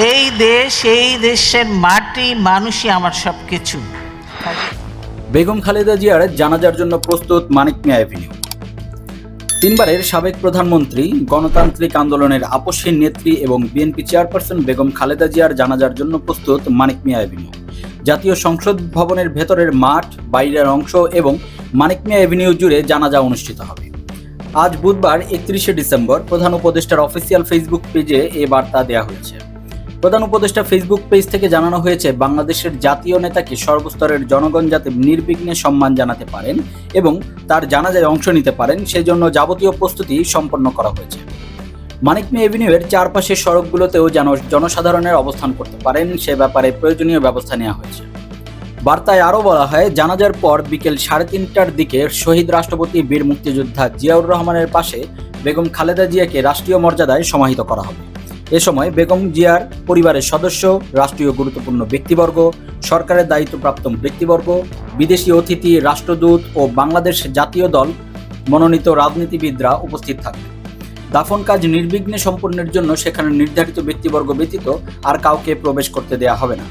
এই দেশ, এই দেশের মাটি, মানুষই আমার সবকিছু। বেগম খালেদা জিয়ার জানাজার জন্য প্রস্তুত মানিক মিয়া এভিনিউ। তিনবারের সাবেক প্রধানমন্ত্রী, গণতান্ত্রিক আন্দোলনের আপসহীন নেত্রী এবং বিএনপি চেয়ারপারসন বেগম খালেদা জিয়ার জানাজার জন্য প্রস্তুত মানিক মিয়া এভিনিউ। জাতীয় সংসদ ভবনের ভেতরের মাঠ, বাইরের অংশ এবং মানিক মিয়া এভিনিউ জুড়ে জানাজা অনুষ্ঠিত হবে। আজ বুধবার 31শে ডিসেম্বর প্রধান উপদেষ্টার অফিসিয়াল ফেসবুক পেজে এ বার্তা দেওয়া হয়েছে। প্রধান উপদেষ্টা ফেসবুক পেজ থেকে জানানো হয়েছে, বাংলাদেশের জাতীয় নেতাকে সর্বস্তরের জনগণ যাতে নির্বিঘ্নে সম্মান জানাতে পারেন এবং তার জানাজায় অংশ নিতে পারেন, সেজন্য যাবতীয় প্রস্তুতি সম্পন্ন করা হয়েছে। মানিক মিয়া এভিনিউয়ের চারপাশের সড়কগুলোতেও যেন জনসাধারণের অবস্থান করতে পারেন, সে ব্যাপারে প্রয়োজনীয় ব্যবস্থা নেওয়া হয়েছে। বার্তায় আরও বলা হয়, জানাজার পর বিকেল 3:30টার দিকে শহীদ রাষ্ট্রপতি বীর মুক্তিযোদ্ধা জিয়াউর রহমানের পাশে বেগম খালেদা জিয়াকে রাষ্ট্রীয় মর্যাদায় সমাহিত করা হবে। এ সময় বেগম জিয়ার পরিবারের সদস্য, রাষ্ট্রীয় গুরুত্বপূর্ণ ব্যক্তিবর্গ, সরকারের দায়িত্বপ্রাপ্ত ব্যক্তিবর্গ, বিদেশি অতিথি, রাষ্ট্রদূত ও বাংলাদেশ জাতীয় দল মনোনীত রাজনীতিবিদরা উপস্থিত থাকবে। দাফন কাজ নির্বিঘ্নে সম্পন্নের জন্য সেখানে নির্ধারিত ব্যক্তিবর্গ ব্যতীত আর কাউকে প্রবেশ করতে দেওয়া হবে না।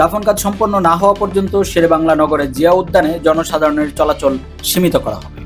দাফন কাজ সম্পন্ন না হওয়া পর্যন্ত শেরেবাংলা নগরের জিয়া উদ্যানে জনসাধারণের চলাচল সীমিত করা হবে।